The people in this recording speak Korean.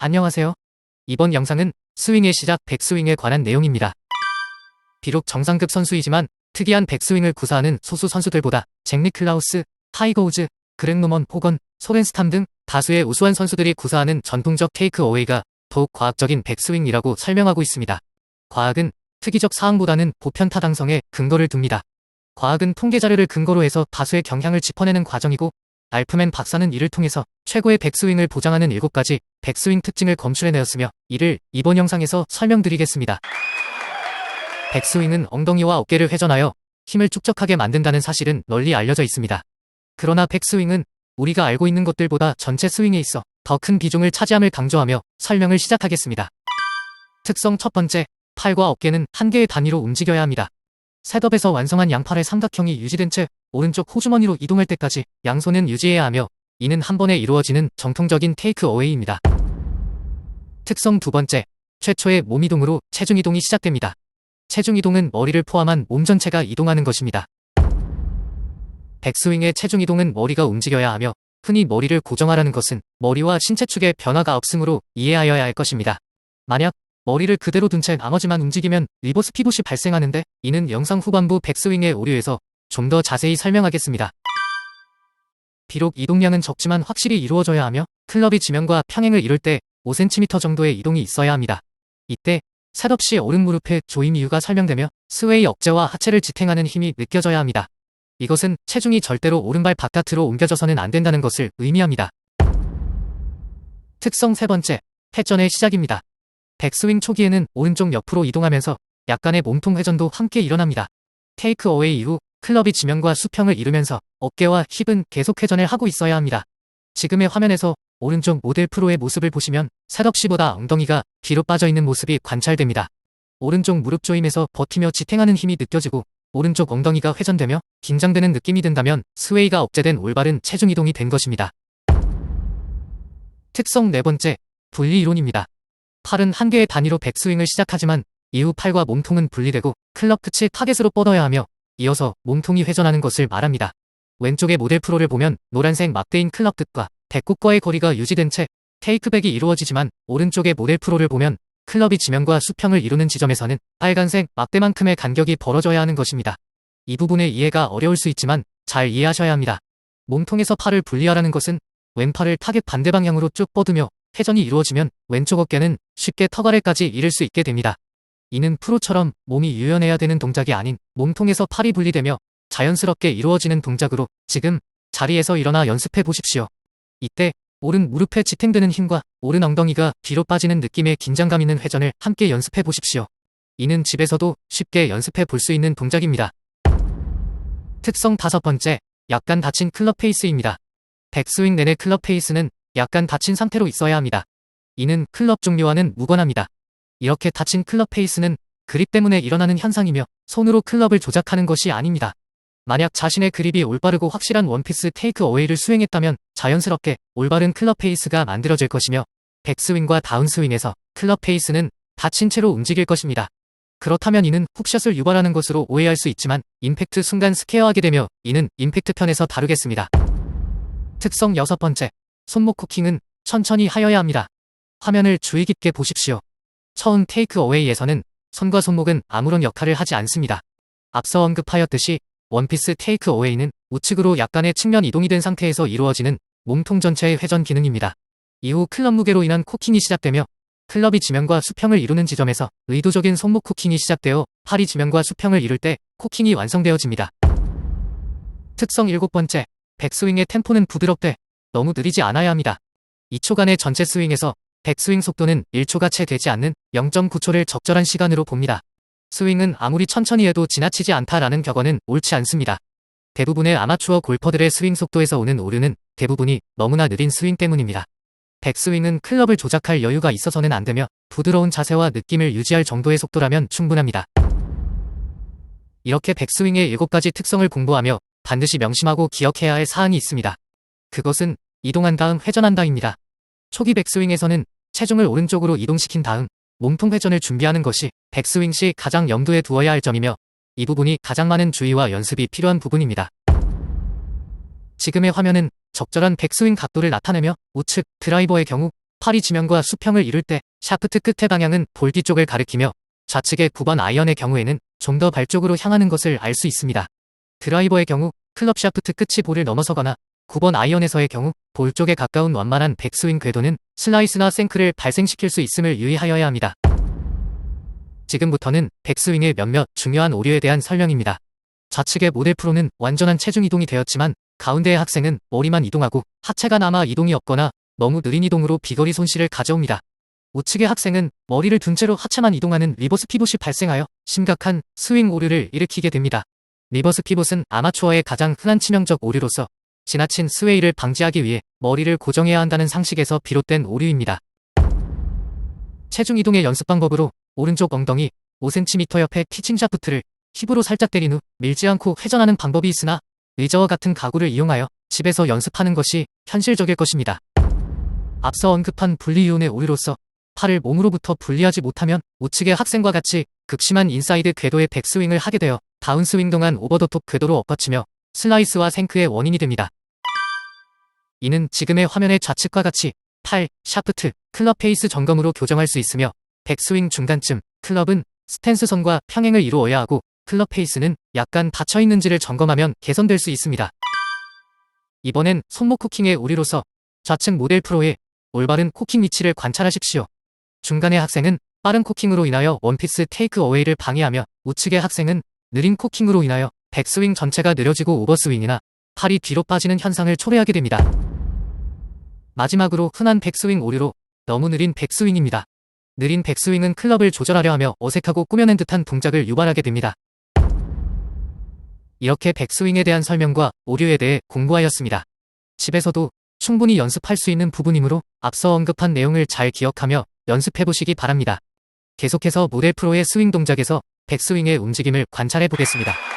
안녕하세요. 이번 영상은 스윙의 시작 백스윙에 관한 내용입니다. 비록 정상급 선수이지만 특이한 백스윙을 구사하는 소수 선수들보다 잭 니클라우스, 타이거 우즈, 그렉 노먼 혹은 소렌스탐 등 다수의 우수한 선수들이 구사하는 전통적 테이크 어웨이가 더욱 과학적인 백스윙이라고 설명하고 있습니다. 과학은 특이적 사항보다는 보편 타당성에 근거를 둡니다. 과학은 통계 자료를 근거로 해서 다수의 경향을 짚어내는 과정이고, 알프맨 박사는 이를 통해서 최고의 백스윙을 보장하는 7가지 백스윙 특징을 검출해내었으며, 이를 이번 영상에서 설명드리겠습니다. 백스윙은 엉덩이와 어깨를 회전하여 힘을 축적하게 만든다는 사실은 널리 알려져 있습니다. 그러나 백스윙은 우리가 알고 있는 것들보다 전체 스윙에 있어 더 큰 비중을 차지함을 강조하며 설명을 시작하겠습니다. 특성 첫 번째, 팔과 어깨는 한 개의 단위로 움직여야 합니다. 셋업에서 완성한 양팔의 삼각형이 유지된 채 오른쪽 호주머니로 이동할 때까지 양손은 유지해야 하며, 이는 한 번에 이루어지는 정통적인 테이크 어웨이입니다. 특성 두 번째, 최초의 몸 이동으로 체중 이동이 시작됩니다. 체중 이동은 머리를 포함한 몸 전체가 이동하는 것입니다. 백스윙의 체중 이동은 머리가 움직여야 하며, 흔히 머리를 고정하라는 것은 머리와 신체 축의 변화가 없으므로 이해하여야 할 것입니다. 만약 머리를 그대로 둔 채 나머지만 움직이면 리버스 피봇이 발생하는데, 이는 영상 후반부 백스윙의 오류에서 좀 더 자세히 설명하겠습니다. 비록 이동량은 적지만 확실히 이루어져야 하며, 클럽이 지면과 평행을 이룰 때 5cm 정도의 이동이 있어야 합니다. 이때 셋업 시 오른 무릎의 조임 이유가 설명되며, 스웨이 억제와 하체를 지탱하는 힘이 느껴져야 합니다. 이것은 체중이 절대로 오른발 바깥으로 옮겨져서는 안 된다는 것을 의미합니다. 특성 세 번째, 회전의 시작입니다. 백스윙 초기에는 오른쪽 옆으로 이동하면서 약간의 몸통 회전도 함께 일어납니다. 테이크 어웨이 이후 클럽이 지면과 수평을 이루면서 어깨와 힙은 계속 회전을 하고 있어야 합니다. 지금의 화면에서 오른쪽 모델 프로의 모습을 보시면 셋업 시보다 엉덩이가 뒤로 빠져있는 모습이 관찰됩니다. 오른쪽 무릎 조임에서 버티며 지탱하는 힘이 느껴지고, 오른쪽 엉덩이가 회전되며 긴장되는 느낌이 든다면 스웨이가 억제된 올바른 체중 이동이 된 것입니다. 특성 네 번째, 분리 이론입니다. 팔은 한 개의 단위로 백스윙을 시작하지만 이후 팔과 몸통은 분리되고 클럽 끝이 타겟으로 뻗어야 하며, 이어서 몸통이 회전하는 것을 말합니다. 왼쪽의 모델 프로를 보면 노란색 막대인 클럽 끝과 배꼽과의 거리가 유지된 채 테이크백이 이루어지지만, 오른쪽의 모델 프로를 보면 클럽이 지면과 수평을 이루는 지점에서는 빨간색 막대만큼의 간격이 벌어져야 하는 것입니다. 이 부분의 이해가 어려울 수 있지만 잘 이해하셔야 합니다. 몸통에서 팔을 분리하라는 것은 왼팔을 타겟 반대 방향으로 쭉 뻗으며 회전이 이루어지면 왼쪽 어깨는 쉽게 턱 아래까지 이를 수 있게 됩니다. 이는 프로처럼 몸이 유연해야 되는 동작이 아닌 몸통에서 팔이 분리되며 자연스럽게 이루어지는 동작으로, 지금 자리에서 일어나 연습해 보십시오. 이때 오른 무릎에 지탱되는 힘과 오른 엉덩이가 뒤로 빠지는 느낌의 긴장감 있는 회전을 함께 연습해 보십시오. 이는 집에서도 쉽게 연습해 볼 수 있는 동작입니다. 특성 다섯 번째, 약간 닫힌 클럽 페이스입니다. 백스윙 내내 클럽 페이스는 약간 닫힌 상태로 있어야 합니다. 이는 클럽 종류와는 무관합니다. 이렇게 닫힌 클럽 페이스는 그립 때문에 일어나는 현상이며, 손으로 클럽을 조작하는 것이 아닙니다. 만약 자신의 그립이 올바르고 확실한 원피스 테이크 어웨이를 수행했다면 자연스럽게 올바른 클럽 페이스가 만들어질 것이며, 백스윙과 다운스윙에서 클럽 페이스는 닫힌 채로 움직일 것입니다. 그렇다면 이는 훅샷을 유발하는 것으로 오해할 수 있지만, 임팩트 순간 스퀘어하게 되며 이는 임팩트 편에서 다루겠습니다. 특성 여섯 번째, 손목 쿠킹은 천천히 하여야 합니다. 화면을 주의 깊게 보십시오. 처음 테이크 어웨이에서는 손과 손목은 아무런 역할을 하지 않습니다. 앞서 언급하였듯이 원피스 테이크 어웨이는 우측으로 약간의 측면 이동이 된 상태에서 이루어지는 몸통 전체의 회전 기능입니다. 이후 클럽 무게로 인한 코킹이 시작되며, 클럽이 지면과 수평을 이루는 지점에서 의도적인 손목 코킹이 시작되어 팔이 지면과 수평을 이룰 때 코킹이 완성되어집니다. 특성 일곱 번째, 백스윙의 템포는 부드럽되 너무 느리지 않아야 합니다. 2초간의 전체 스윙에서 백스윙 속도는 1초가 채 되지 않는 0.9초를 적절한 시간으로 봅니다. 스윙은 아무리 천천히 해도 지나치지 않다라는 격언은 옳지 않습니다. 대부분의 아마추어 골퍼들의 스윙 속도에서 오는 오류는 대부분이 너무나 느린 스윙 때문입니다. 백스윙은 클럽을 조작할 여유가 있어서는 안 되며, 부드러운 자세와 느낌을 유지할 정도의 속도라면 충분합니다. 이렇게 백스윙의 7가지 특성을 공부하며 반드시 명심하고 기억해야 할 사항이 있습니다. 그것은 이동한 다음 회전한다입니다. 초기 백스윙에서는 체중을 오른쪽으로 이동시킨 다음 몸통 회전을 준비하는 것이 백스윙 시 가장 염두에 두어야 할 점이며, 이 부분이 가장 많은 주의와 연습이 필요한 부분입니다. 지금의 화면은 적절한 백스윙 각도를 나타내며 우측 드라이버의 경우 팔이 지면과 수평을 이룰 때 샤프트 끝의 방향은 볼 뒤쪽을 가리키며 좌측의 9번 아이언의 경우에는 좀 더 발 쪽으로 향하는 것을 알 수 있습니다. 드라이버의 경우 클럽 샤프트 끝이 볼을 넘어서거나 9번 아이언에서의 경우 볼 쪽에 가까운 완만한 백스윙 궤도는 슬라이스나 생크를 발생시킬 수 있음을 유의하여야 합니다. 지금부터는 백스윙의 몇몇 중요한 오류에 대한 설명입니다. 좌측의 모델 프로는 완전한 체중 이동이 되었지만 가운데의 학생은 머리만 이동하고 하체가 남아 이동이 없거나 너무 느린 이동으로 비거리 손실을 가져옵니다. 우측의 학생은 머리를 둔 채로 하체만 이동하는 리버스 피봇이 발생하여 심각한 스윙 오류를 일으키게 됩니다. 리버스 피봇은 아마추어의 가장 흔한 치명적 오류로서 지나친 스웨이를 방지하기 위해 머리를 고정해야 한다는 상식에서 비롯된 오류입니다. 체중 이동의 연습 방법으로 오른쪽 엉덩이 5cm 옆에 피칭 샤프트를 힙으로 살짝 때린 후 밀지 않고 회전하는 방법이 있으나 의자와 같은 가구를 이용하여 집에서 연습하는 것이 현실적일 것입니다. 앞서 언급한 분리 이온의 오류로서 팔을 몸으로부터 분리하지 못하면 우측의 학생과 같이 극심한 인사이드 궤도의 백스윙을 하게 되어 다운스윙 동안 오버 더 톱 궤도로 엎어치며 슬라이스와 생크의 원인이 됩니다. 이는 지금의 화면의 좌측과 같이 팔, 샤프트, 클럽 페이스 점검으로 교정할 수 있으며 백스윙 중간쯤 클럽은 스탠스 선과 평행을 이루어야 하고 클럽 페이스는 약간 닫혀있는지를 점검하면 개선될 수 있습니다. 이번엔 손목 코킹의 오류로서 좌측 모델 프로의 올바른 코킹 위치를 관찰하십시오. 중간의 학생은 빠른 코킹으로 인하여 원피스 테이크 어웨이를 방해하며 우측의 학생은 느린 코킹으로 인하여 백스윙 전체가 느려지고 오버스윙이나 팔이 뒤로 빠지는 현상을 초래하게 됩니다. 마지막으로 흔한 백스윙 오류로 너무 느린 백스윙입니다. 느린 백스윙은 클럽을 조절하려 하며 어색하고 꾸며낸 듯한 동작을 유발하게 됩니다. 이렇게 백스윙에 대한 설명과 오류에 대해 공부하였습니다. 집에서도 충분히 연습할 수 있는 부분이므로 앞서 언급한 내용을 잘 기억하며 연습해보시기 바랍니다. 계속해서 모델 프로의 스윙 동작에서 백스윙의 움직임을 관찰해 보겠습니다.